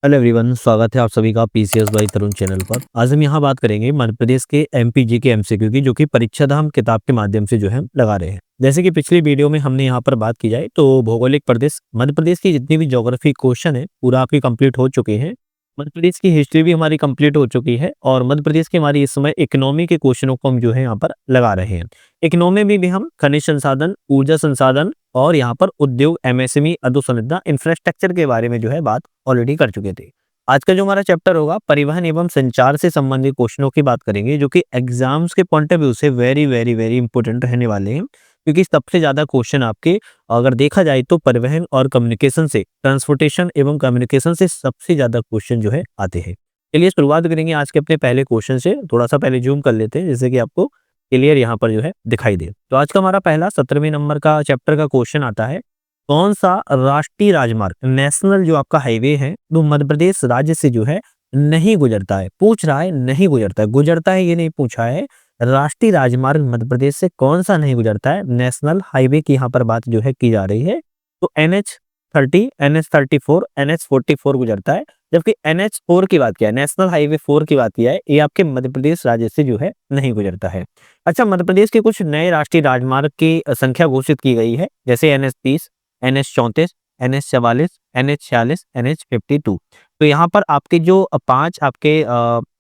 Hello everyone, स्वागत है आप सभी का पीसीएस बाई तरुण चैनल पर। आज हम यहाँ बात करेंगे मध्य प्रदेश के एमपीजी के एमसीक्यू की, जो कि परीक्षा धाम किताब के माध्यम से जो है लगा रहे हैं। जैसे कि पिछली वीडियो में हमने यहाँ पर बात की जाए तो भौगोलिक प्रदेश मध्य प्रदेश की जितनी भी ज्योग्राफी क्वेश्चन है पूरा आपकी कंप्लीट हो चुके हैं। मध्य प्रदेश की हिस्ट्री भी हमारी कंप्लीट हो चुकी है और मध्य प्रदेश की हमारी इस समय इकोनॉमी के क्वेश्चनों को हम जो है यहाँ पर लगा रहे हैं। इकोनॉमी में भी हम खनिज संसाधन, ऊर्जा संसाधन और यहाँ पर उद्योग, एमएसएमई, अधोसंरचना, इंफ्रास्ट्रक्चर के बारे में जो है बात ऑलरेडी कर चुके थे। आज का जो हमारा चैप्टर होगा परिवहन एवं संचार से संबंधित क्वेश्चनों की बात करेंगे, जो कि एग्जाम्स के पॉइंट ऑफ व्यू से वेरी वेरी वेरी इंपॉर्टेंट रहने वाले हैं, क्योंकि सबसे ज्यादा क्वेश्चन आपके अगर देखा जाए तो परिवहन और कम्युनिकेशन से, ट्रांसपोर्टेशन एवं कम्युनिकेशन से सबसे ज्यादा क्वेश्चन जो है आते हैं। चलिए शुरुआत करेंगे आज के अपने पहले क्वेश्चन से। थोड़ा सा पहले जूम कर लेते हैं जिससे कि आपको क्लियर यहाँ पर जो है दिखाई दे। तो आज का हमारा पहला 17वें नंबर का चैप्टर का क्वेश्चन आता है, कौन सा राष्ट्रीय राजमार्ग, नेशनल जो आपका हाईवे है वो मध्य प्रदेश राज्य से जो है नहीं गुजरता है। पूछ रहा है नहीं गुजरता है, गुजरता है ये नहीं पूछा है। राष्ट्रीय राजमार्ग मध्य प्रदेश से कौन सा नहीं गुजरता है, नेशनल हाईवे की यहाँ पर बात जो है की जा रही है। तो NH30, NH34, NH44 गुजरता है, जबकि NH4 की बात किया है, नेशनल हाईवे 4 की बात किया है, ये आपके मध्य प्रदेश राज्य से जो है नहीं गुजरता है। अच्छा, मध्य प्रदेश के कुछ नए राष्ट्रीय राजमार्ग की संख्या घोषित की गई है, जैसे NH30, NH34, NH44, NH46, NH52। तो यहाँ पर आपके जो 5 आपके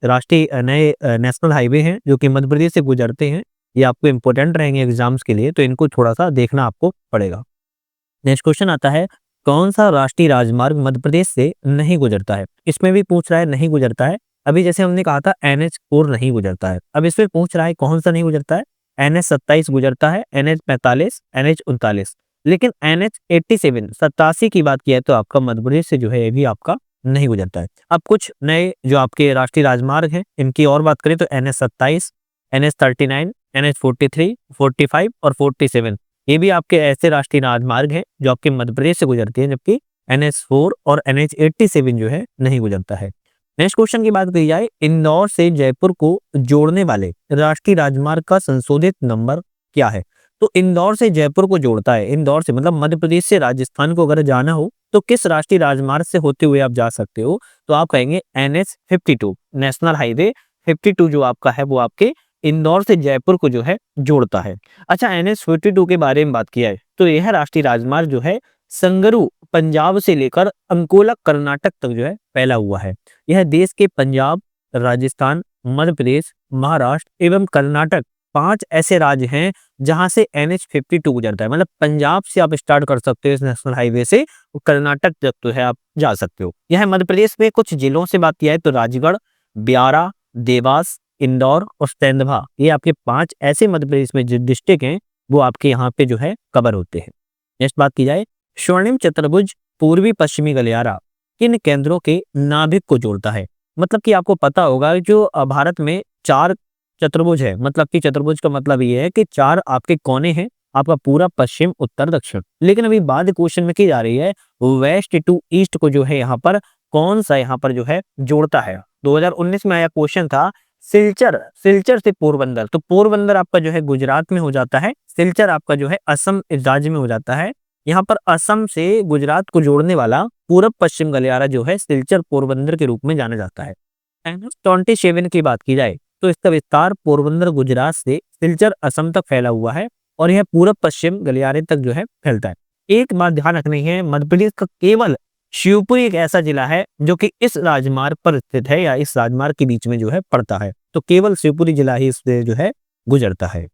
राष्ट्रीय नए नेशनल हाईवे हैं जो कि मध्य प्रदेश से गुजरते हैं, ये आपको इंपॉर्टेंट रहेंगे एग्जाम्स के लिए, तो इनको थोड़ा सा देखना आपको पड़ेगा। नेक्स्ट क्वेश्चन आता है, कौन सा राष्ट्रीय राजमार्ग मध्य प्रदेश से नहीं गुजरता है। इसमें भी पूछ रहा है नहीं गुजरता है। अभी जैसे हमने कहा था NH4 नहीं गुजरता है, अब इसमें पूछ रहा है कौन सा नहीं गुजरता है। NH27 गुजरता है, NH45, NH39, लेकिन NH87, 87 की बात की है तो आपका मध्य प्रदेश से जो है ये भी आपका नहीं गुजरता है। अब कुछ नए जो आपके राष्ट्रीय राजमार्ग हैं इनकी और बात करें तो NH27, NH39, NH43, 45 और 47, ये भी आपके ऐसे राष्ट्रीय राजमार्ग हैं जो आपके मध्य प्रदेश से गुजरती है, जबकि NH4 और NH87 जो है नहीं गुजरता है। नेक्स्ट क्वेश्चन की बात की जाए, इंदौर से जयपुर को जोड़ने वाले राष्ट्रीय राजमार्ग का संशोधित नंबर क्या है। तो इंदौर से जयपुर को जोड़ता है, इंदौर से मतलब मध्य प्रदेश से राजस्थान को अगर जाना हो तो किस राष्ट्रीय राजमार्ग से होते हुए आप जा सकते हो, तो आप कहेंगे NH52, नेशनल हाईवे 52 जो आपका है वो आपके इंदौर से जयपुर को जो है जोड़ता है। अच्छा, NH52 के बारे में बात किया है तो यह राष्ट्रीय राजमार्ग जो है संगरू पंजाब से लेकर अंकोला कर्नाटक तक जो है फैला हुआ है। यह देश के पंजाब, राजस्थान, मध्य प्रदेश, महाराष्ट्र एवं कर्नाटक 5 ऐसे राज्य हैं जहां से NH52 गुजरता है। मतलब पंजाब से आप स्टार्ट कर सकते हो इस नेशनल हाईवे से, कर्नाटक तक जो है आप जा सकते हो। यह मध्य प्रदेश में कुछ जिलों से बात किया है तो राजगढ़, ब्यारा, देवास, इंदौर और सेंधवा, ये आपके 5 ऐसे मध्य प्रदेश में जो डिस्ट्रिक्ट हैं वो आपके यहाँ पे जो है कवर होते हैं। नेक्स्ट बात की जाए, स्वर्णिम चतुर्भुज पूर्वी पश्चिमी गलियारा किन केंद्रों के नाभिक को जोड़ता है। मतलब कि आपको पता होगा जो भारत में 4 चतुर्भुज है, मतलब कि चतुर्भुज का मतलब ये है कि 4 आपके कोने हैं, आपका पूरा पश्चिम, उत्तर, दक्षिण। लेकिन अभी बात क्वेश्चन में की जा रही है वेस्ट टू ईस्ट को जो है यहाँ पर कौन सा यहाँ पर जो है जोड़ता है। 2019 में आया क्वेश्चन था सिलचर, सिलचर से पोरबंदर, तो पोरबंदर आपका जो है गुजरात में हो जाता है, सिलचर आपका जो है असम राज्य में हो जाता है। यहाँ पर असम से गुजरात को जोड़ने वाला पूर्व पश्चिम गलियारा जो है सिलचर पोरबंदर के रूप में जाना जाता है। NH27 की बात की जाए तो इसका विस्तार पोरबंदर गुजरात से सिलचर असम तक फैला हुआ है और यह पूर्व पश्चिम गलियारे तक जो है फैलता है। एक बात ध्यान रखनी है, मध्य प्रदेश का केवल शिवपुरी एक ऐसा जिला है जो कि इस राजमार्ग पर स्थित है या इस राजमार्ग के बीच में जो है पड़ता है, तो केवल शिवपुरी जिला ही इससे जो है गुजरता है।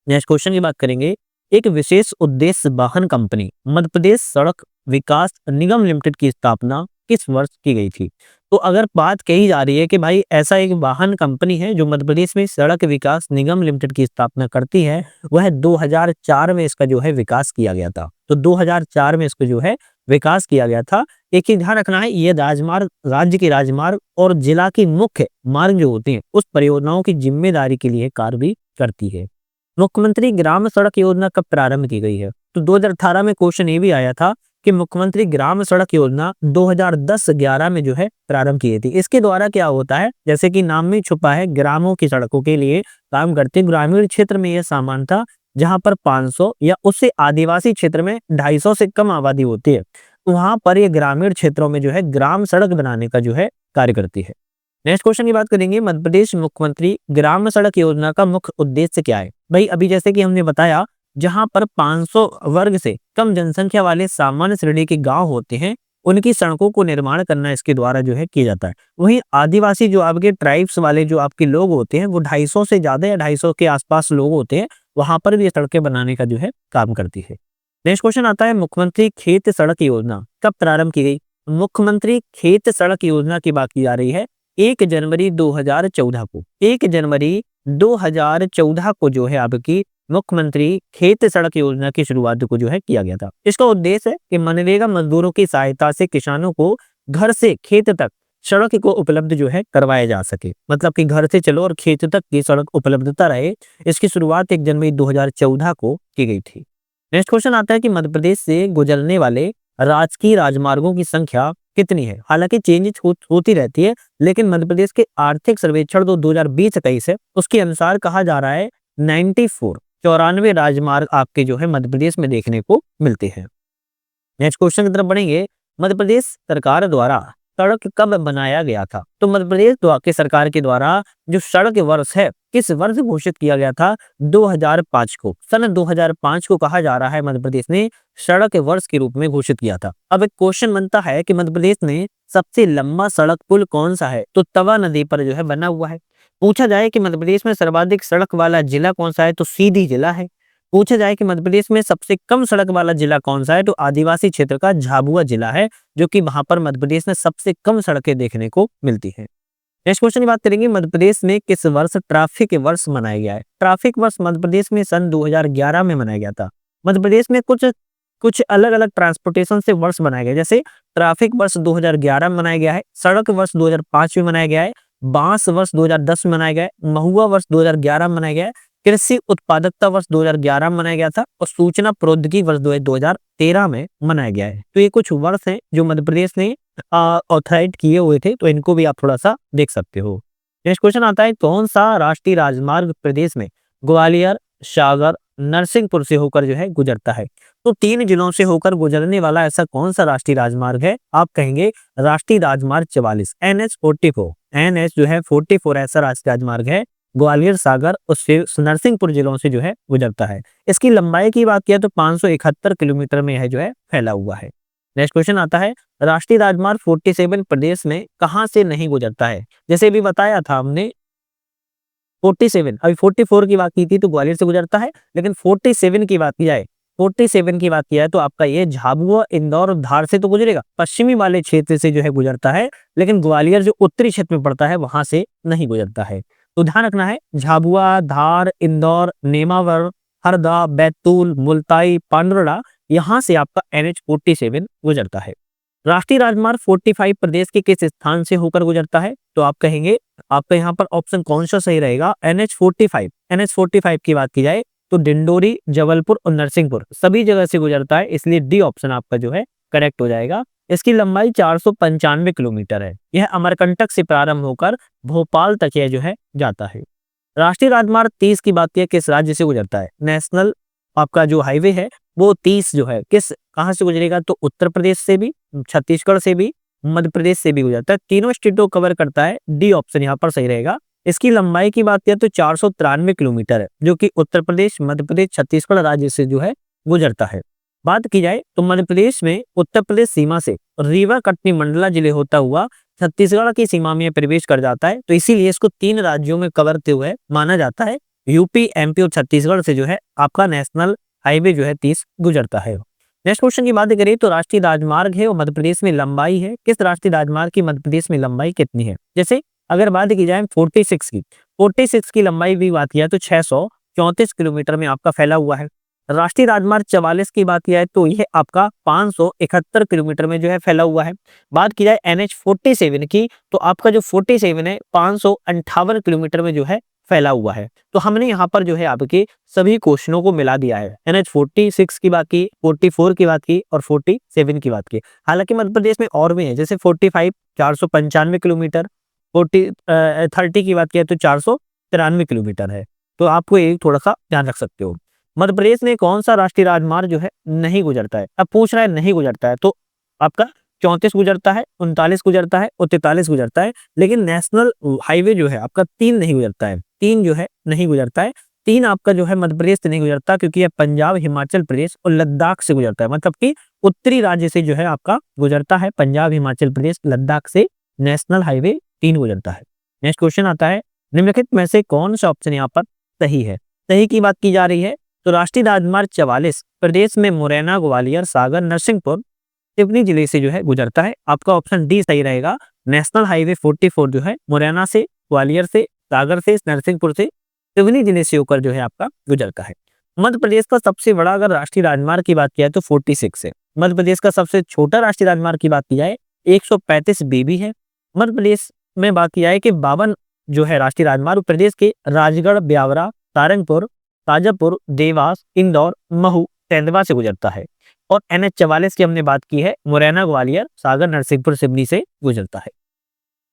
नेक्स्ट क्वेश्चन की बात करेंगे, एक विशेष उद्देश्य वाहन कंपनी मध्य प्रदेश सड़क विकास निगम लिमिटेड की स्थापना किस वर्ष की गई थी। तो अगर बात कही जा रही है कि भाई ऐसा एक वाहन कंपनी है जो मध्य प्रदेश में सड़क विकास निगम लिमिटेड की स्थापना करती है, वह 2004 में इसका जो है विकास किया गया था। तो 2004 में इसको जो है विकास किया गया था। एक ही ध्यान रखना है, ये राजमार्ग राज्य के राजमार्ग और जिला की मुख्य मार्ग जो होते हैं उस परियोजनाओं की जिम्मेदारी के लिए कार्य भी करती है। मुख्यमंत्री ग्राम सड़क योजना कब प्रारंभ की गई है। तो 2018 में क्वेश्चन ये भी आया था कि मुख्यमंत्री ग्राम सड़क योजना 2010-11 में जो है प्रारंभ की गई थी। इसके द्वारा क्या होता है, जैसे कि नाम में छुपा है, ग्रामों की सड़कों के लिए काम करते। ग्रामीण क्षेत्र में यह सामान था जहां पर 500 या उससे आदिवासी क्षेत्र में 250 से कम आबादी होती है। वहां पर ये ग्रामीण क्षेत्रों में जो है ग्राम सड़क बनाने का जो है कार्य करती है। नेक्स्ट क्वेश्चन की बात करेंगे, मध्य प्रदेश मुख्यमंत्री ग्राम सड़क योजना का मुख्य उद्देश्य क्या है? भाई अभी जैसे कि हमने बताया, जहां पर 500 वर्ग से कम जनसंख्या वाले सामान्य श्रेणी के गांव होते हैं, उनकी सड़कों को निर्माण करना इसके द्वारा जो है किया जाता है। वहीं आदिवासी जो आपके ट्राइब्स वाले जो आपके लोग होते हैं, वो 250 से ज्यादा या 250 के आसपास लोग होते हैं, वहां पर भी ये सड़कें बनाने का जो है काम करती है। नेक्स्ट क्वेश्चन आता है, मुख्यमंत्री खेत सड़क योजना कब प्रारंभ की गई? मुख्यमंत्री खेत सड़क योजना की बात की जा रही है 1 जनवरी 2014 को। 1 जनवरी 2014 को जो है आपकी मुख्यमंत्री खेत सड़क योजना की शुरुआत को जो है किया गया था। इसका उद्देश्य है कि मनरेगा मजदूरों की सहायता से किसानों को घर से खेत तक सड़क को उपलब्ध जो है करवाया जा सके, मतलब कि घर से चलो और खेत तक की सड़क उपलब्धता रहे। इसकी शुरुआत 1 जनवरी 2014 को की गई थी। नेक्स्ट क्वेश्चन आता है कि मध्य प्रदेश से गुजरने वाले राजकीय राजमार्गों की संख्या कितनी है? हालांकि चेंजेस होती रहती है, लेकिन मध्य प्रदेश के आर्थिक सर्वेक्षण जो 2020-21 है, उसके अनुसार कहा जा रहा है 94 राजमार्ग आपके जो है मध्य प्रदेश में देखने को मिलते हैं। नेक्स्ट क्वेश्चन की तरफ बढ़ेंगे, मध्य प्रदेश सरकार द्वारा सड़क कब बनाया गया था? तो मध्य प्रदेश के सरकार के द्वारा जो सड़क वर्ष है, किस वर्ष घोषित किया गया था? 2005 को। सन 2005 को कहा जा रहा है मध्य प्रदेश ने सड़क वर्ष के रूप में घोषित किया था। अब एक क्वेश्चन बनता है कि मध्य प्रदेश में सबसे लंबा सड़क पुल कौन सा है? तो तवा नदी पर जो है बना हुआ है। पूछा जाए कि मध्य प्रदेश में सर्वाधिक सड़क वाला जिला कौन सा है? तो सीधी जिला है। पूछा जाए कि मध्य प्रदेश में सबसे कम सड़क वाला जिला कौन सा है? तो आदिवासी क्षेत्र का झाबुआ जिला है, जो कि वहां पर मध्य प्रदेश में सबसे कम सड़कें देखने को मिलती हैं। नेक्स्ट क्वेश्चन की बात करेंगे, मध्य प्रदेश में किस वर्ष ट्रैफिक वर्ष मनाया गया है? ट्रैफिक वर्ष मध्य प्रदेश में सन 2011 में मनाया गया था। मध्य प्रदेश में कुछ कुछ अलग अलग ट्रांसपोर्टेशन से वर्ष मनाए गए, जैसे ट्रैफिक वर्ष 2011 में मनाया गया है, सड़क वर्ष 2005 में मनाया गया है, बांस वर्ष 2010 में मनाया गया है, महुआ वर्ष 2011 में मनाया गया है, कृषि उत्पादकता वर्ष 2011 में मनाया गया था और सूचना प्रौद्योगिकी वर्ष 2013 में मनाया गया है। तो ये कुछ वर्ष हैं जो मध्य प्रदेश ने ऑथराइज किए हुए थे, तो इनको भी आप थोड़ा सा देख सकते हो। नेक्स्ट क्वेश्चन आता है, कौन सा राष्ट्रीय राजमार्ग प्रदेश में ग्वालियर, सागर, नरसिंहपुर से होकर जो है गुजरता है? तो 3 जिलों से होकर गुजरने वाला ऐसा कौन सा राष्ट्रीय राजमार्ग है? आप कहेंगे राष्ट्रीय राजमार्ग 44, NH44। NH जो है 44 ऐसा राष्ट्रीय राजमार्ग है, ग्वालियर, सागर और नरसिंहपुर जिलों से जो है गुजरता है। इसकी लंबाई की बात किया तो 571 किलोमीटर में यह जो है फैला हुआ है। नेक्स्ट क्वेश्चन आता है, राष्ट्रीय राजमार्ग 47 प्रदेश में कहां से नहीं गुजरता है? जैसे भी बताया था हमने 47, अभी 44 की बात की थी तो ग्वालियर से गुजरता है, लेकिन 47 की बात की जाए 47 की बात किया है तो आपका ये झाबुआ, इंदौर और धार से तो गुजरेगा, पश्चिमी वाले क्षेत्र से जो है गुजरता है, लेकिन ग्वालियर जो उत्तरी क्षेत्र में पड़ता है वहां से नहीं गुजरता है। तो ध्यान रखना है, झाबुआ, धार, इंदौर, नेमावर, हरदा, बैतूल, मुल्ताई, पांडुरड़ा, यहाँ से आपका NH47 गुजरता है। राष्ट्रीय राजमार्ग 45 प्रदेश के किस स्थान से होकर गुजरता है? तो आप कहेंगे आपका यहाँ पर ऑप्शन कौन सा सही रहेगा? NH45। NH45 की बात की जाए तो डिंडोरी, जबलपुर और नरसिंहपुर सभी जगह से गुजरता है, इसलिए डी ऑप्शन आपका जो है करेक्ट हो जाएगा। इसकी लंबाई 495 किलोमीटर है। यह अमरकंटक से प्रारंभ होकर भोपाल तक यह जो है जाता है। राष्ट्रीय राजमार्ग 30 की बात की किस राज्य से गुजरता है? नेशनल आपका जो हाईवे है वो 30 जो है कहां से गुजरेगा? तो उत्तर प्रदेश से भी, छत्तीसगढ़ से भी, मध्य प्रदेश से भी गुजरता है, तीनों स्टेटों कवर करता है। डी ऑप्शन यहाँ पर सही रहेगा। इसकी लंबाई की बात करें तो 493 किलोमीटर है, जो कि उत्तर प्रदेश, मध्य प्रदेश, छत्तीसगढ़ राज्य से जो है गुजरता है। बात की जाए तो मध्य प्रदेश में उत्तर प्रदेश सीमा से रीवा, कटनी, मंडला जिले होता हुआ छत्तीसगढ़ की सीमा में प्रवेश कर जाता है, तो इसीलिए इसको 3 राज्यों में कवर करते हुए माना जाता है। यूपी, MP और छत्तीसगढ़ से जो है आपका नेशनल हाईवे जो है 30 गुजरता है। नेक्स्ट क्वेश्चन की बात करें तो राष्ट्रीय राजमार्ग है और मध्य प्रदेश में लंबाई है, किस राष्ट्रीय राजमार्ग की मध्य प्रदेश में लंबाई कितनी है? जैसे अगर बात की जाए 46 की लंबाई भी बात किया तो 634 किलोमीटर में आपका फैला हुआ है। राष्ट्रीय राजमार्ग 44 की बात किया है तो यह आपका 571 किलोमीटर में जो है फैला हुआ है। बात की जाए NH47 की तो आपका जो 47 है 558 किलोमीटर में जो है फैला हुआ है। तो हमने यहाँ पर जो है आपके सभी क्वेश्चनों को मिला दिया है। NH46 की बात की, 44 की बात की और 47 की बात की। हालांकि मध्य प्रदेश में और भी है, जैसे 45 495 किलोमीटर, 30 की बात किया तो 493 किलोमीटर है। तो आपको ये थोड़ा सा ध्यान रख सकते हो। मध्य प्रदेश में कौन सा राष्ट्रीय राजमार्ग जो है नहीं गुजरता है? अब पूछ रहा है नहीं गुजरता है, तो आपका 34 गुजरता है, 39 गुजरता है और 43 गुजरता है, लेकिन नेशनल हाईवे जो है आपका 3 नहीं गुजरता है, 3 जो है नहीं गुजरता है। 3 आपका जो है मध्य प्रदेश से नहीं गुजरता, क्योंकि ये पंजाब, हिमाचल प्रदेश और लद्दाख से गुजरता है, मतलब कि उत्तरी राज्य से जो है आपका गुजरता है, पंजाब, हिमाचल प्रदेश, लद्दाख से नेशनल हाईवे 3 गुजरता है। नेक्स्ट क्वेश्चन आता है, निम्नलिखित में से कौन सा ऑप्शन यहाँ पर सही है? सही की बात की जा रही है तो राष्ट्रीय राजमार्ग 44 प्रदेश में मुरैना, ग्वालियर, सागर, नरसिंहपुर, सिवनी जिले से जो है गुजरता है। आपका ऑप्शन डी सही रहेगा। नेशनल हाईवे 44 जो है मुरैना से, ग्वालियर से, सागर से, नरसिंहपुर से, सिवनी जिले से होकर जो है आपका गुजरता है। मध्य प्रदेश का सबसे बड़ा अगर राष्ट्रीय राजमार्ग की बात किया तो 46 है। मध्य प्रदेश का सबसे छोटा राष्ट्रीय राजमार्ग की बात की जाए 135 बीबी है। मध्य प्रदेश में बात की जाए कि 52 जो है राष्ट्रीय राजमार्ग प्रदेश के राजगढ़, ब्यावरा, सारंगपुर, ताजापुर, देवास, इंदौर, महू, तेंदुआ से गुजरता है। और NH 44 की हमने बात की है मुरैना, ग्वालियर, सागर, नरसिंहपुर, सिवनी से गुजरता है।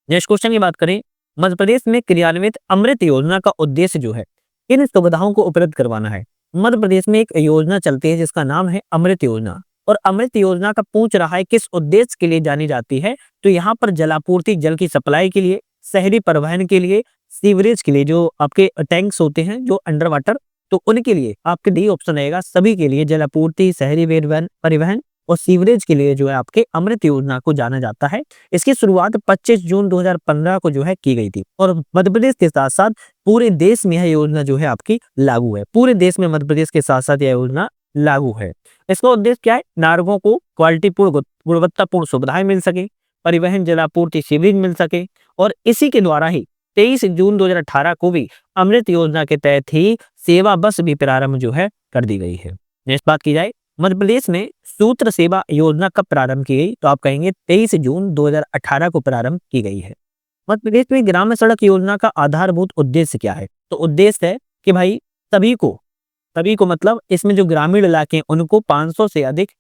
नेक्स्ट क्वेश्चन की बात करें, मध्य प्रदेश में क्रियान्वित अमृत योजना का उद्देश्य जो है किन सुविधाओं को उपलब्ध करवाना है? मध्य प्रदेश में एक योजना चलती है जिसका नाम है अमृत योजना, और अमृत योजना का पूछ रहा है किस उद्देश्य के लिए जानी जाती है, तो यहाँ पर जलापूर्ति, जल की सप्लाई के लिए, शहरी परिवहन के लिए, सीवरेज के लिए, जो आपके टैंक्स होते हैं जो अंडर वाटर, तो उनके लिए आपके डी ऑप्शन रहेगा। सभी के लिए जलापूर्ति, शहरी परिवहन और सीवरेज के लिए जो है आपके अमृत योजना को जाना जाता है। इसकी शुरुआत 25 जून 2015 को जो है की गई थी, और मध्य प्रदेश के साथ साथ पूरे देश में यह योजना जो है आपकी लागू है। पूरे देश में मध्य प्रदेश के साथ साथ यह योजना लागू है। इसका उद्देश्य क्या है? नागरिकों को क्वालिटीपूर्ण, गुणवत्तापूर्ण सुविधाएं मिल सके, परिवहन, जलापूर्ति, सीवरेज मिल सके, और इसी के द्वारा ही 23 जून 2018 को भी अमृत योजना के तहत ही सेवा बस भी प्रारंभ जो है कर दी गई है। नेक्स्ट बात की जाए, मध्य प्रदेश में सूत्र सेवा योजना कब प्रारंभ की गई, तो आप कहेंगे 23 जून 2018 को प्रारंभ की गई है। मध्य प्रदेश में ग्राम्य सड़क योजना का आधारभूत उद्देश्य क्या है? तो उद्देश्य है कि भाई सभी को मतलब इसमें जो ग्रामीण इलाके हैं उनको 500 से अधिक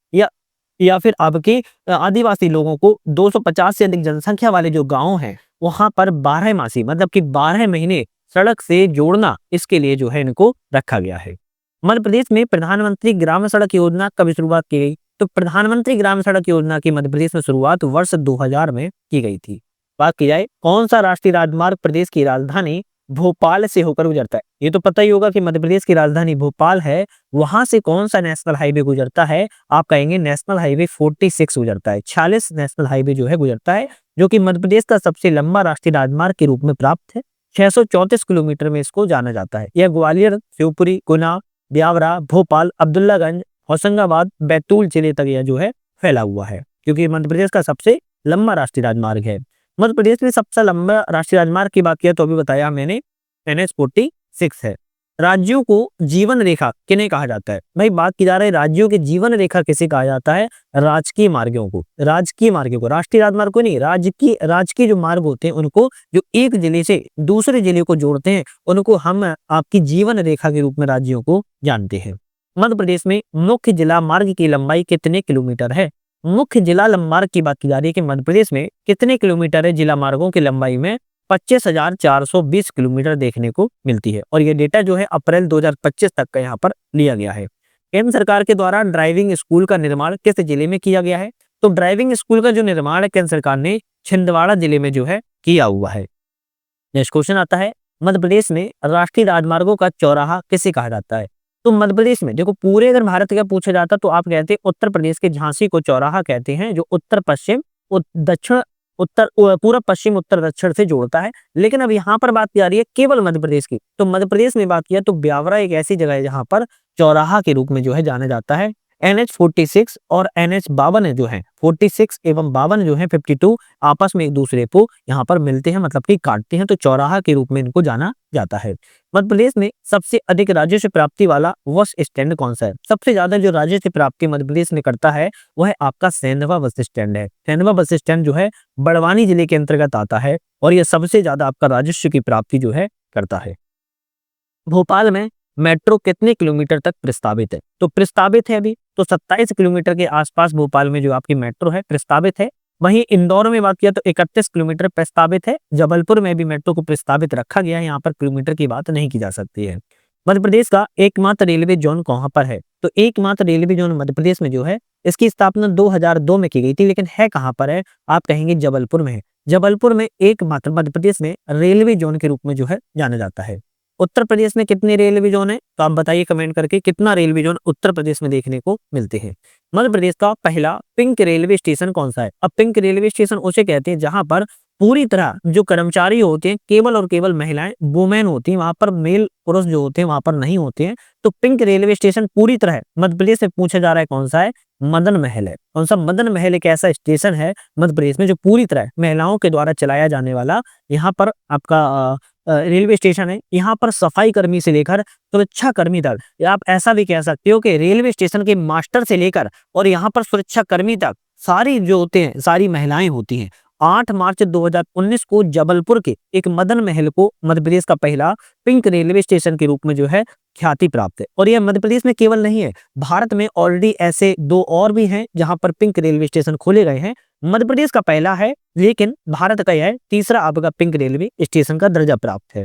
या फिर आपके आदिवासी लोगों को 250 से अधिक जनसंख्या वाले जो गांव हैं वहां पर 12 मासी मतलब कि 12 महीने सड़क से जोड़ना, इसके लिए जो है इनको रखा गया है। मध्य प्रदेश में प्रधानमंत्री ग्राम सड़क योजना कब शुरुआत की गई? तो प्रधानमंत्री ग्राम सड़क योजना की मध्य प्रदेश में शुरुआत वर्ष 2000 में की गई थी। बात की जाए कौन सा राष्ट्रीय राजमार्ग प्रदेश की राजधानी भोपाल से होकर गुजरता है? ये तो पता ही होगा कि मध्य प्रदेश की राजधानी भोपाल है, वहां से कौन सा नेशनल हाईवे गुजरता है? आप कहेंगे नेशनल हाईवे 46 गुजरता है। 46 नेशनल हाईवे जो है गुजरता है, जो कि मध्य प्रदेश का सबसे लंबा राष्ट्रीय राजमार्ग के रूप में प्राप्त है। 634 किलोमीटर में इसको जाना जाता है। यह ग्वालियर, शिवपुरी, गुना, ब्यावरा, भोपाल, अब्दुल्लागंज, होशंगाबाद, बैतूल जिले तक यह जो है फैला हुआ है, क्योंकि मध्य प्रदेश का सबसे लंबा राष्ट्रीय राजमार्ग है। मध्य प्रदेश में सबसे लंबा राष्ट्रीय राजमार्ग की बात किया तो अभी बताया मैंने NH 46 है। राज्यों को जीवन रेखा किन्हें कहा जाता है? भाई बात की जा रही है राज्यों की जीवन रेखा किसे कहा जाता है? राजकीय मार्गों को। राजकीय मार्गों को, राष्ट्रीय राजमार्ग को नहीं, राजकीय जो मार्ग होते हैं उनको, जो एक जिले से दूसरे जिले को जोड़ते हैं, उनको हम आपकी जीवन रेखा के रूप में राज्यों को जानते हैं। मध्य प्रदेश में मुख्य जिला मार्ग की लंबाई कितने किलोमीटर है? मुख्य जिला मार्ग की बात की जा रही है कि मध्य प्रदेश में कितने किलोमीटर है? जिला मार्गों की लंबाई में 25,420 किलोमीटर देखने को मिलती है, और यह डेटा जो है अप्रैल 2025 तक का यहाँ पर लिया गया है। केंद्र सरकार के द्वारा ड्राइविंग स्कूल का निर्माण किस जिले में किया गया है? तो ड्राइविंग स्कूल का जो निर्माण है केंद्र सरकार ने छिंदवाड़ा जिले में जो है किया हुआ है। नेक्स्ट क्वेश्चन आता है, मध्य प्रदेश में राष्ट्रीय राजमार्गों का चौराहा किसे कहा जाता है? तो मध्य प्रदेश में देखो, पूरे अगर भारत का पूछा जाता तो आप कहते हैं उत्तर प्रदेश के झांसी को चौराहा कहते हैं, जो उत्तर पश्चिम दक्षिण उत्तर पूरा पश्चिम उत्तर दक्षिण से जोड़ता है। लेकिन अब यहाँ पर बात की जा रही है केवल मध्य प्रदेश की, तो मध्य प्रदेश में बात किया तो ब्यावरा एक ऐसी जगह है जहाँ पर चौराहा के रूप में जो है जाना जाता है। NH 46 और NH 52 जो है 46 एवं 52 जो है 52 आपस में एक दूसरे को यहाँ पर मिलते हैं, मतलब कि काटते हैं, तो चौराहा के रूप में इनको जाना जाता है। मध्य प्रदेश में सबसे अधिक राजस्व प्राप्ति वाला बस स्टैंड कौन सा है? सबसे ज्यादा जो राजस्व प्राप्ति मध्य प्रदेश में करता है वह है आपका सेंधवा बस स्टैंड है। सेंधवा बस स्टैंड जो है बड़वानी जिले के अंतर्गत आता है, और यह सबसे ज्यादा आपका राजस्व की प्राप्ति जो है करता है। भोपाल में मेट्रो कितने किलोमीटर तक प्रस्तावित है? तो प्रस्तावित है अभी तो 27 किलोमीटर के आसपास भोपाल में जो आपकी मेट्रो है प्रस्तावित है। वहीं इंदौर में बात किया तो 31 किलोमीटर प्रस्तावित है। जबलपुर में भी मेट्रो को प्रस्तावित रखा गया है, यहाँ पर किलोमीटर की बात नहीं की जा सकती है। मध्य प्रदेश का एकमात्र रेलवे जोन कहाँ पर है? तो एकमात्र रेलवे जोन मध्य प्रदेश में जो है, इसकी स्थापना 2002 में की गई थी, लेकिन है कहाँ पर है? आप कहेंगे जबलपुर में है। जबलपुर में एकमात्र मध्य प्रदेश में रेलवे जोन के रूप में जो है जाना जाता है। उत्तर प्रदेश में कितने रेलवे जोन है? तो आप बताइए कमेंट करके, कितना रेलवे जोन उत्तर प्रदेश में देखने को मिलते हैं। मध्य प्रदेश का पहला पिंक रेलवे स्टेशन कौन सा है? अब पिंक रेलवे स्टेशन उसे कहते हैं जहां पर पूरी तरह जो कर्मचारी होते हैं केवल और केवल महिलाएं, वुमेन होती हैं, वहां पर मेल पुरुष जो होते हैं वहां पर नहीं होते हैं। तो पिंक रेलवे स्टेशन पूरी तरह मध्य प्रदेश से पूछा जा रहा है कौन सा है? मदन महल है। कौन सा? मदन महल एक ऐसा स्टेशन है मध्य प्रदेश में जो पूरी तरह महिलाओं के द्वारा चलाया जाने वाला यहाँ पर आपका रेलवे स्टेशन है। यहाँ पर सफाई कर्मी से लेकर सुरक्षा कर्मी तक, या आप ऐसा भी कह सकते हो कि रेलवे स्टेशन के मास्टर से लेकर और यहाँ पर सुरक्षा कर्मी तक सारी जो होते हैं सारी महिलाएं होती हैं। 8 मार्च 2019 को जबलपुर के एक मदन महल को मध्य प्रदेश का पहला पिंक रेलवे स्टेशन के रूप में जो है ख्याति प्राप्त है। और यह मध्य प्रदेश में केवल नहीं है, भारत में ऑलरेडी ऐसे 2 और भी हैं जहां पर पिंक रेलवे स्टेशन खोले गए हैं। मध्य प्रदेश का पहला है, लेकिन भारत का यह तीसरा आपका पिंक रेलवे स्टेशन का दर्जा प्राप्त है।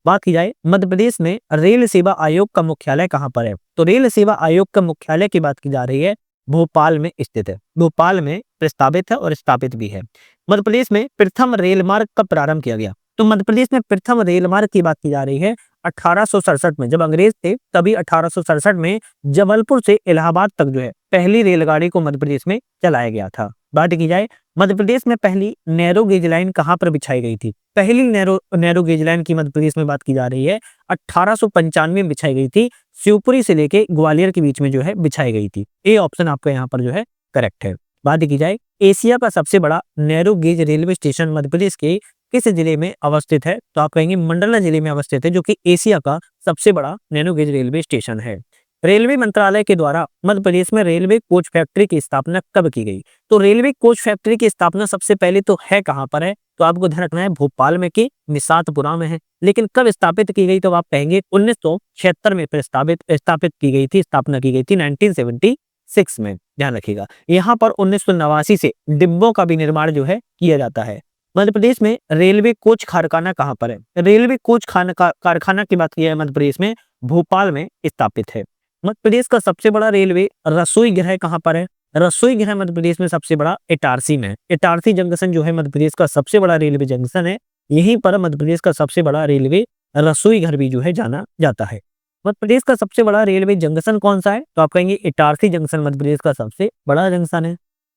बात की जाए मध्य प्रदेश में रेल सेवा आयोग का मुख्यालय कहां पर है? तो रेल सेवा आयोग का मुख्यालय की बात की जा रही है, भोपाल में स्थित है। भोपाल में प्रस्तावित है और स्थापित भी है। मध्य प्रदेश में प्रथम रेल मार्ग कब प्रारंभ किया गया? तो मध्य प्रदेश में प्रथम रेल मार्ग की बात की जा रही है 1867 में। जब अंग्रेज थे तभी 1867 में जबलपुर से इलाहाबाद तक जो है पहली रेलगाड़ी को मध्य प्रदेश में चलाया गया था। बात की जाए मध्य प्रदेश में पहली नैरो गेज लाइन कहां पर बिछाई गई थी? पहली नैरो गेज लाइन की मध्य प्रदेश में बात की जा रही है 1895 में बिछाई गई थी। शिवपुरी से लेके ग्वालियर के बीच में जो है बिछाई गई थी। ए ऑप्शन आपका यहाँ पर जो है करेक्ट है। बात की जाए एशिया का सबसे बड़ा narrow gauge railway station Madhya Pradesh के किस जिले में अवस्थित है? तो आप कहेंगे मंडला जिले में अवस्थित है, जो कि एशिया का सबसे बड़ा नैरो गेज रेलवे स्टेशन है। रेलवे मंत्रालय के द्वारा मध्य प्रदेश में रेलवे कोच फैक्ट्री की स्थापना कब की गई? तो रेलवे कोच फैक्ट्री की स्थापना सबसे पहले तो है कहां पर है? तो आपको ध्यान रखना है भोपाल में की निशातपुरा में है। लेकिन कब स्थापित की गई? तो आप कहेंगे 1976 में स्थापित की गई थी, स्थापना की गई थी 1976 में। ध्यान रखिएगा। यहाँ पर 1989 से डिब्बों का भी निर्माण जो है किया जाता है। मध्य प्रदेश में रेलवे कोच कारखाना कहां पर है? रेलवे कोच कारखाना की बात की है मध्य प्रदेश में भोपाल में स्थापित है। मध्य प्रदेश का सबसे बड़ा रेलवे रसोई गृह कहां पर है? रसोई गृह मध्य प्रदेश में सबसे बड़ा इटारसी में है। इटारसी जंक्शन जो है मध्य प्रदेश का सबसे बड़ा रेलवे जंक्शन है। यहीं पर मध्य प्रदेश का सबसे बड़ा रेलवे रसोई घर भी जो है जाना जाता है। मध्य प्रदेश का सबसे बड़ा रेलवे जंक्शन कौन सा है? तो आप कहेंगे इटारसी जंक्शन मध्य प्रदेश का सबसे बड़ा जंक्शन है।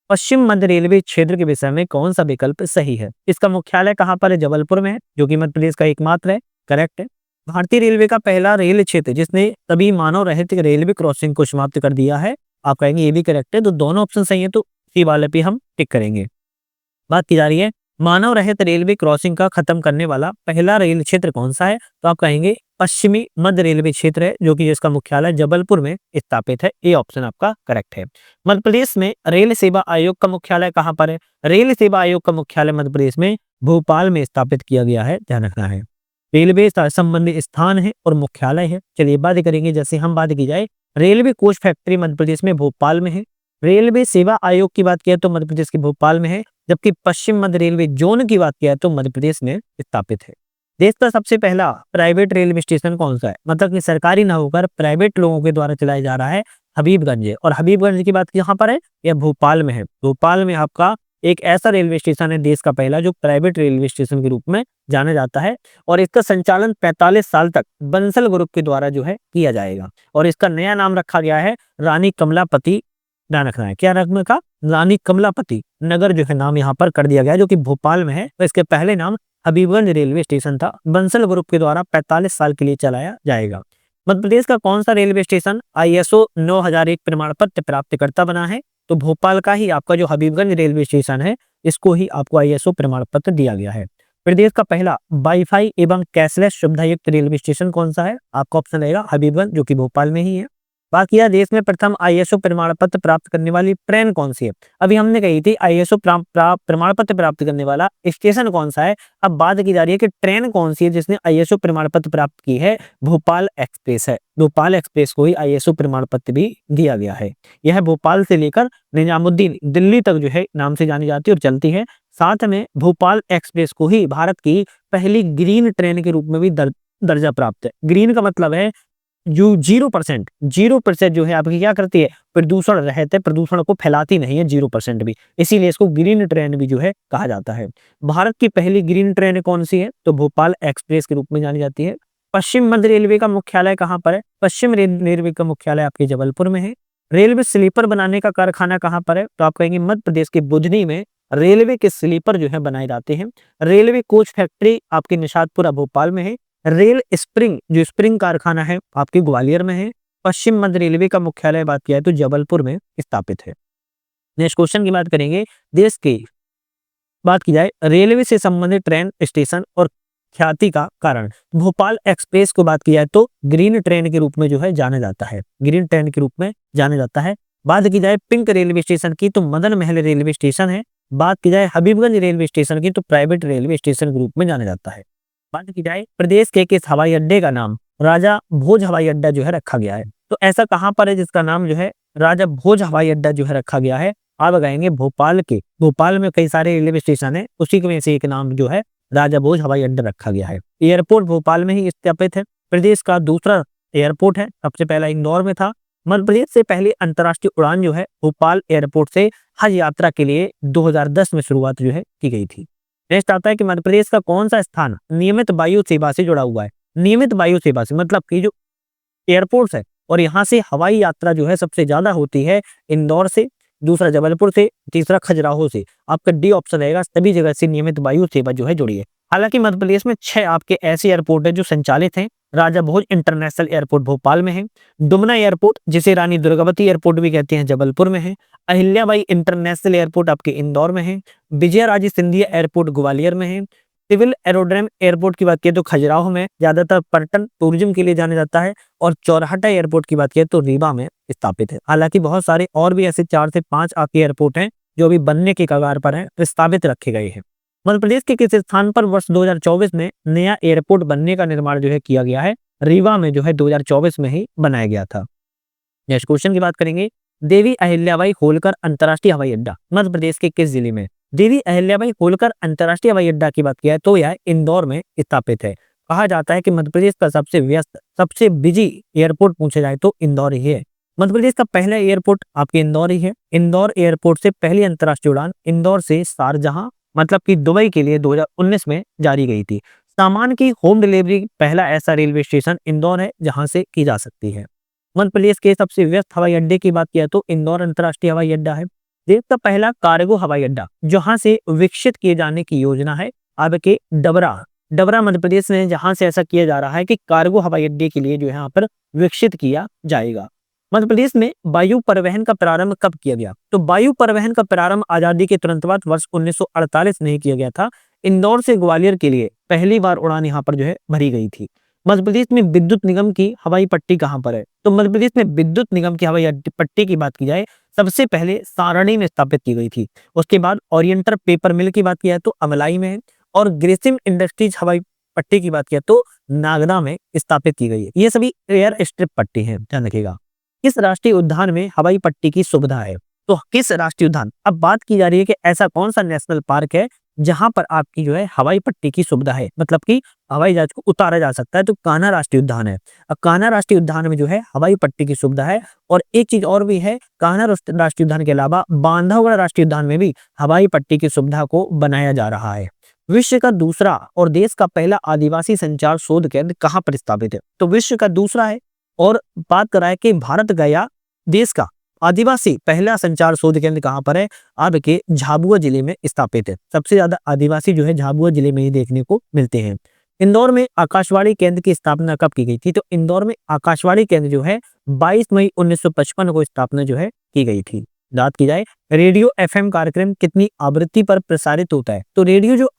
पश्चिम मध्य रेलवे क्षेत्र के विषय में कौन सा विकल्प सही है? इसका मुख्यालय कहां पर है? जबलपुर में है, जो कि मध्य प्रदेश का एकमात्र है। करेक्ट है। भारतीय रेलवे का पहला रेल क्षेत्र जिसने सभी मानव रहित रेलवे क्रॉसिंग को समाप्त कर दिया है, आप कहेंगे ये भी करेक्ट है। तो दोनों ऑप्शन सही है, तो सी वाले पे हम टिक करेंगे। बात की जा रही है मानव रहित रेलवे क्रॉसिंग का खत्म करने वाला पहला रेल क्षेत्र कौन सा है? तो आप कहेंगे पश्चिमी मध्य रेलवे क्षेत्र है, जो कि जिसका मुख्यालय जबलपुर में स्थापित है। ए ऑप्शन आपका करेक्ट है। मध्य प्रदेश में रेल सेवा आयोग का मुख्यालय कहां पर है? रेल सेवा आयोग का मुख्यालय मध्य प्रदेश में भोपाल में स्थापित किया गया है। ध्यान रखना है। रेलवे संबंधित स्थान है और मुख्यालय है। चलिए बात करेंगे, जैसे हम बात की जाए railway coach factory Madhya Pradesh में भोपाल में है। रेलवे सेवा आयोग की बात किया तो मध्य प्रदेश के भोपाल में है, जबकि पश्चिम मध्य रेलवे जोन की बात किया तो मध्य प्रदेश में स्थापित है। देश का सबसे पहला प्राइवेट रेलवे स्टेशन कौन सा है? मतलब कि सरकारी ना होकर प्राइवेट लोगों के द्वारा चलाया जा रहा है, हबीबगंज है। और हबीबगंज की बात यहाँ पर है, यह भोपाल में है। भोपाल में आपका एक ऐसा रेलवे स्टेशन है देश का पहला जो प्राइवेट रेलवे स्टेशन के रूप में जाना जाता है। और इसका संचालन 45 साल तक बंसल ग्रुप के द्वारा जो है किया जाएगा। और इसका नया नाम रखा गया है रानी कमलापति। ध्यान रखना है, क्या रखने का? रानी कमलापति नगर जो है नाम यहाँ पर कर दिया गया, जो कि भोपाल में है। तो इसके पहले नाम हबीबगंज रेलवे स्टेशन था। बंसल ग्रुप के द्वारा 45 साल के लिए चलाया जाएगा। मध्य प्रदेश का कौन सा रेलवे स्टेशन ISO 9001 प्रमाण पत्र प्राप्तकर्ता बना है? तो भोपाल का ही आपका जो हबीबगंज रेलवे स्टेशन है, इसको ही आपको ISO प्रमाण पत्र दिया गया है। प्रदेश का पहला वाईफाई एवं कैशलेस सुविधा युक्त रेलवे स्टेशन कौन सा है? आपका ऑप्शन रहेगा हबीबगंज, जो कि भोपाल में ही है। बाकी यह देश में प्रथम ISO प्रमाण पत्र प्राप्त करने वाली ट्रेन कौन सी है? अभी हमने कही थी ISO प्रमाण पत्र प्राप्त करने वाला स्टेशन कौन सा है। अब बात की जा रही है कि ट्रेन कौन सी है जिसने ISO प्रमाण पत्र प्राप्त की है। भोपाल एक्सप्रेस है। भोपाल एक्सप्रेस को ही ISO प्रमाण पत्र भी दिया गया है। यह भोपाल से लेकर निजामुद्दीन दिल्ली तक जो है नाम से जानी जाती है और चलती है। साथ में भोपाल एक्सप्रेस को ही भारत की पहली ग्रीन ट्रेन के रूप में भी दर्जा प्राप्त है। ग्रीन का मतलब है जो 0% जो है आपकी क्या करती है, प्रदूषण रहित है, प्रदूषण को फैलाती नहीं है 0% भी, इसीलिए इसको ग्रीन ट्रेन भी जो है कहा जाता है। भारत की पहली ग्रीन ट्रेन कौन सी है, तो भोपाल एक्सप्रेस के रूप में जानी जाती है। पश्चिम मध्य रेलवे का मुख्यालय कहाँ पर है, पश्चिम रेलवे का मुख्यालय आपके जबलपुर में है। रेलवे स्लीपर बनाने का कारखाना कहाँ पर है, तो आप कहेंगे मध्य प्रदेश के बुधनी में रेलवे के स्लीपर जो है बनाए जाते हैं। रेलवे कोच फैक्ट्री आपके निशातपुरा भोपाल में है। रेल स्प्रिंग जो स्प्रिंग कारखाना है आपके ग्वालियर में है। पश्चिम मध्य रेलवे का मुख्यालय बात किया है तो जबलपुर में स्थापित है। नेक्स्ट क्वेश्चन की बात करेंगे, देश के बात की जाए रेलवे से संबंधित ट्रेन स्टेशन और ख्याति का कारण, भोपाल एक्सप्रेस को बात की जाए तो ग्रीन ट्रेन के रूप में जो है जाना जाता है, ग्रीन ट्रेन के रूप में जाना जाता है। बात की जाए पिंक रेलवे स्टेशन की तो मदन महल रेलवे स्टेशन है। बात की जाए हबीबगंज रेलवे स्टेशन की तो प्राइवेट रेलवे स्टेशन के रूप में जाना जाता है। बात की जाए प्रदेश के किस हवाई अड्डे का नाम राजा भोज हवाई अड्डा जो है रखा गया है, तो ऐसा कहां पर है जिसका नाम जो है राजा भोज हवाई अड्डा जो है रखा गया है, आप लगाएंगे भोपाल के, भोपाल में कई सारे रेलवे स्टेशन है, उसी में से एक नाम जो है राजा भोज हवाई अड्डा रखा गया है। एयरपोर्ट भोपाल में ही स्थापित है। प्रदेश का दूसरा एयरपोर्ट है, सबसे पहला इंदौर में था। मध्य प्रदेश से पहली अंतर्राष्ट्रीय उड़ान जो है भोपाल एयरपोर्ट से हज यात्रा के लिए 2010 में शुरुआत जो है की गई थी। नेक्स्ट आता है कि मध्य प्रदेश का कौन सा स्थान नियमित वायु सेवा से जुड़ा हुआ है, नियमित वायु सेवा से मतलब कि जो एयरपोर्ट है और यहाँ से हवाई यात्रा जो है सबसे ज्यादा होती है इंदौर से, दूसरा जबलपुर से, तीसरा खजुराहो से। आपका डी ऑप्शन रहेगा, सभी जगह से नियमित वायु सेवा जो है जुड़ी है। हालांकि मध्य प्रदेश में 6 आपके ऐसे एयरपोर्ट है जो संचालित हैं। राजा भोज इंटरनेशनल एयरपोर्ट भोपाल में है। डुमना एयरपोर्ट जिसे रानी दुर्गावती एयरपोर्ट भी कहते हैं जबलपुर में है। अहिल्याबाई इंटरनेशनल एयरपोर्ट आपके इंदौर में है। विजयाराजे सिंधिया एयरपोर्ट ग्वालियर में है। सिविल एरोड्रम एयरपोर्ट की बात किया तो खजुराहो में ज्यादातर पर्यटन टूरिज्म के लिए जाना जाता है। और चौराहटा एयरपोर्ट की बात किया तो रीवा में स्थापित है। हालांकि बहुत सारे और भी ऐसे 4 से 5 आपके एयरपोर्ट हैं जो अभी बनने के कगार पर हैं, प्रस्तावित रखे गए हैं। मध्य प्रदेश के किस स्थान पर वर्ष 2024 में नया एयरपोर्ट बनने का निर्माण जो है किया गया है, रीवा में जो है 2024 में ही बनाया गया था। नेक्स्ट क्वेश्चन की बात करेंगे, देवी अहिल्याबाई होलकर अंतर्राष्ट्रीय हवाई अड्डा मध्य प्रदेश के किस जिले में, देवी अहिल्याबाई होलकर अंतर्राष्ट्रीय हवाई अड्डा की बात किया है तो यह इंदौर में स्थापित है। कहा जाता है कि मध्य प्रदेश का सबसे व्यस्त सबसे बिजी एयरपोर्ट पूछा जाए तो इंदौर ही है। मध्य प्रदेश का पहला एयरपोर्ट आपके इंदौर ही है। इंदौर एयरपोर्ट से पहली अंतर्राष्ट्रीय उड़ान इंदौर से शारजहां मतलब कि दुबई के लिए 2019 में जारी गई थी। सामान की होम डिलीवरी पहला ऐसा रेलवे स्टेशन इंदौर है जहां से की जा सकती है। मध्य प्रदेश के सबसे व्यस्त हवाई अड्डे की बात किया तो इंदौर अंतर्राष्ट्रीय हवाई अड्डा है। देश का पहला कार्गो हवाई अड्डा जहां से विकसित किए जाने की योजना है आपके डबरा मध्य प्रदेश में, जहां से ऐसा किया जा रहा है कि कार्गो हवाई अड्डे के लिए जो है यहाँ पर विकसित किया जाएगा। मध्य प्रदेश में वायु परिवहन का प्रारंभ कब किया गया, तो वायु परिवहन का प्रारंभ आजादी के तुरंत बाद वर्ष 1948 में ही किया गया था। इंदौर से ग्वालियर के लिए पहली बार उड़ान यहाँ पर जो है भरी गई थी। मध्य प्रदेश में विद्युत निगम की हवाई पट्टी कहाँ पर है, तो मध्य प्रदेश में विद्युत निगम की हवाई पट्टी की बात की जाए सबसे पहले सारणी में स्थापित की गई थी। उसके बाद ओरिएंटल पेपर मिल की बात किया तो अमलाई में है। और ग्रेसिम इंडस्ट्रीज हवाई पट्टी की बात किया तो नागदा में स्थापित की गई है। ये सभी एयर स्ट्रिप पट्टी है, ध्यान रखिएगा। किस राष्ट्रीय उद्यान में हवाई पट्टी की सुविधा है, तो किस राष्ट्रीय उद्यान, अब बात की जा रही है कि ऐसा कौन सा नेशनल पार्क है जहां पर आपकी जो है हवाई पट्टी की सुविधा है, मतलब कि हवाई जहाज को उतारा जा सकता है, तो कान्हा राष्ट्रीय उद्यान है। अब कान्हा राष्ट्रीय उद्यान में जो है हवाई पट्टी की सुविधा है। और एक चीज और भी है, कान्हा राष्ट्रीय उद्यान के अलावा बांधवगढ़ राष्ट्रीय उद्यान में भी हवाई पट्टी की सुविधा को बनाया जा रहा है। विश्व का दूसरा और देश का पहला आदिवासी संचार शोध केंद्र कहाँ पर स्थापित है, तो विश्व का दूसरा है। और बात कर रहा है कि भारत गया देश का आदिवासी पहला संचार शोध केंद्र कहाँ पर है, आपके झाबुआ जिले में स्थापित है। सबसे ज्यादा आदिवासी जो है झाबुआ जिले में ही देखने को मिलते हैं। इंदौर में आकाशवाणी केंद्र की स्थापना कब की गई थी, तो इंदौर में आकाशवाणी केंद्र जो है 22 मई 1955 को स्थापना जो है की गई थी। बात की जाए रेडियो एफएम कार्यक्रम कितनी आवृत्ति पर प्रसारित होता है, तो रेडियो जो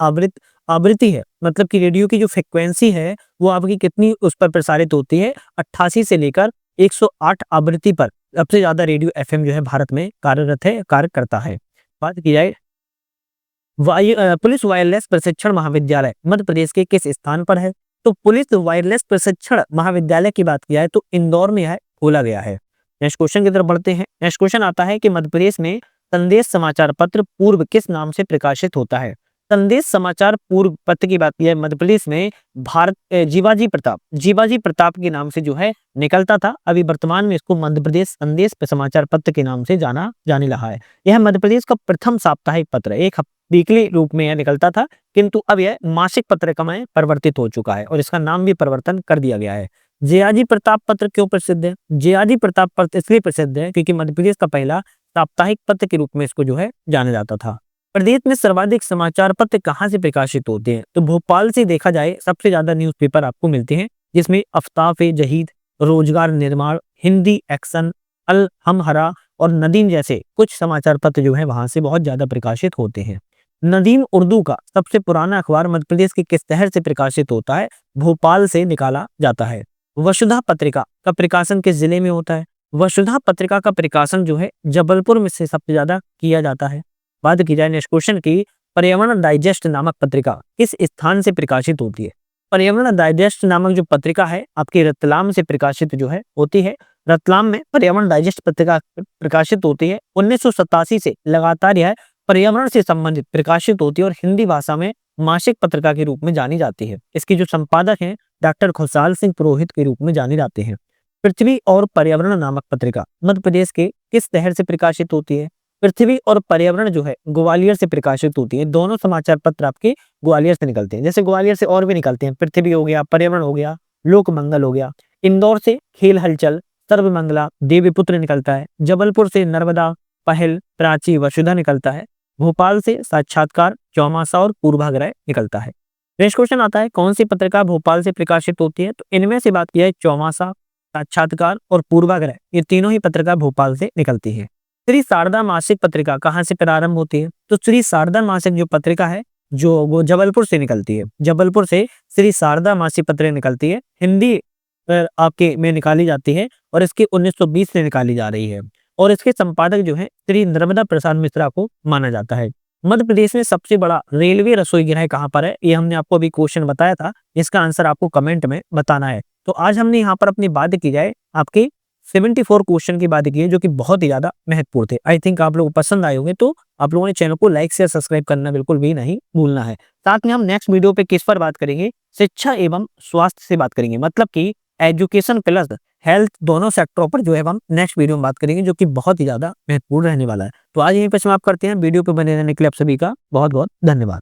आवृत्ति है मतलब कि रेडियो की जो फ्रिक्वेंसी है वो आपकी कितनी उस पर प्रसारित होती है, 88 से लेकर 108 आवृत्ति पर सबसे ज्यादा रेडियो एफएम जो है भारत में कार्यरत है, कार्य करता है। बात की जाए पुलिस वायरलेस प्रशिक्षण महाविद्यालय मध्य प्रदेश के किस स्थान पर है, तो पुलिस वायरलेस प्रशिक्षण महाविद्यालय की बात किया है तो इंदौर में है खोला गया है। नेक्स्ट क्वेश्चन की तरफ बढ़ते हैं। नेक्स्ट क्वेश्चन आता है कि मध्य प्रदेश में संदेश समाचार पत्र पूर्व किस नाम से प्रकाशित होता है, संदेश समाचार पूर्व पत्र की बात की जाए मध्य प्रदेश में जीवाजी प्रताप के नाम से जो है निकलता था। अभी वर्तमान में इसको मध्य प्रदेश संदेश समाचार पत्र के नाम से जाना जाने लगा है। यह मध्य प्रदेश का प्रथम साप्ताहिक पत्र है। एक वीकली रूप में यह निकलता था, किंतु अब यह मासिक पत्रिका में परिवर्तित हो चुका है और इसका नाम भी परिवर्तन कर दिया गया है। जयाजी प्रताप पत्र क्यों प्रसिद्ध है? जयाजी प्रताप पत्र इसलिए प्रसिद्ध है क्योंकि मध्य प्रदेश का पहला साप्ताहिक पत्र के रूप में इसको जो है जाना जाता था। प्रदेश में सर्वाधिक समाचार पत्र कहाँ से प्रकाशित होते हैं? तो भोपाल से देखा जाए सबसे ज्यादा न्यूज़पेपर आपको मिलते हैं, जिसमें आफ्ताब-ए-जदीद, रोजगार निर्माण, हिंदी एक्शन, अल हमहरा और नदीम जैसे कुछ समाचार पत्र जो है वहां से बहुत ज्यादा प्रकाशित होते हैं। नदीम उर्दू का सबसे पुराना अखबार मध्य प्रदेश के किस शहर से प्रकाशित होता है? भोपाल से निकाला जाता है। वसुधा पत्रिका का प्रकाशन किस जिले में होता है? वसुधा पत्रिका का प्रकाशन जो है जबलपुर में से सबसे ज्यादा किया जाता है। बात की जाए नेक्स्ट क्वेश्चन की, पर्यावरण डाइजेस्ट नामक पत्रिका किस स्थान से प्रकाशित होती है? पर्यावरण डाइजेस्ट नामक जो पत्रिका है आपकी रतलाम से प्रकाशित जो है होती है। रतलाम में पर्यावरण डाइजेस्ट पत्रिका प्रकाशित होती है। 1987 से लगातार यह पर्यावरण से संबंधित प्रकाशित होती है और हिंदी भाषा में मासिक पत्रिका के रूप में जानी जाती है। इसके जो संपादक हैं डॉक्टर खुशहाल सिंह पुरोहित के रूप में जाने जाते हैं। पृथ्वी और पर्यावरण नामक पत्रिका मध्य प्रदेश के किस शहर से प्रकाशित होती है? पृथ्वी और पर्यावरण जो है ग्वालियर से प्रकाशित होती है। दोनों समाचार पत्र आपके ग्वालियर से निकलते हैं। जैसे ग्वालियर से और भी निकलते हैं, पृथ्वी हो गया, पर्यावरण हो गया, लोक मंगल हो गया। इंदौर से खेल हलचल, सर्वमंगला, देवीपुत्र निकलता है। जबलपुर से नर्मदा, पहल, प्राची, वसुधा निकलता है। भोपाल से साक्षात्कार, चौमासा और पूर्वाग्रह निकलता है। नेक्स्ट क्वेश्चन आता है, कौन सी पत्रिका भोपाल से प्रकाशित होती है? तो इनमें से बात की जाए चौमासा, साक्षात्कार और पूर्वाग्रह, ये तीनों ही पत्रिका भोपाल से निकलती है। श्री शारदा मासिक पत्रिका कहाँ से प्रारंभ होती है? तो श्री शारदा मासिक जो पत्रिका है जो वो जबलपुर से निकलती है। जबलपुर से श्री शारदा मासिक पत्रिका निकलती है। हिंदी आपके में निकाली जाती है और इसकी 1920 से निकाली जा रही है और इसके संपादक जो है श्री नर्मदा प्रसाद मिश्रा को माना जाता है। मध्य प्रदेश में सबसे बड़ा रेलवे रसोई गृह कहाँ पर है? ये हमने आपको अभी क्वेश्चन बताया था, इसका आंसर आपको कमेंट में बताना है। तो आज हमने यहाँ पर अपनी बात की जाए आपकी 74 क्वेश्चन की बात की है जो कि बहुत ही ज्यादा महत्वपूर्ण थे। आई थिंक आप लोगों को पसंद आए होंगे, तो आप लोगों ने चैनल को लाइक शेयर सब्सक्राइब करना बिल्कुल भी नहीं भूलना है। साथ में हम नेक्स्ट वीडियो पे किस पर बात करेंगे? शिक्षा एवं स्वास्थ्य से बात करेंगे, मतलब कि एजुकेशन प्लस हेल्थ दोनों सेक्टरों पर जो है हम नेक्स्ट वीडियो में बात करेंगे, जो कि बहुत ही ज्यादा महत्वपूर्ण रहने वाला है। तो आज यहीं पर समाप्त करते हैं। वीडियो पे बने रहने के लिए आप सभी का बहुत बहुत धन्यवाद।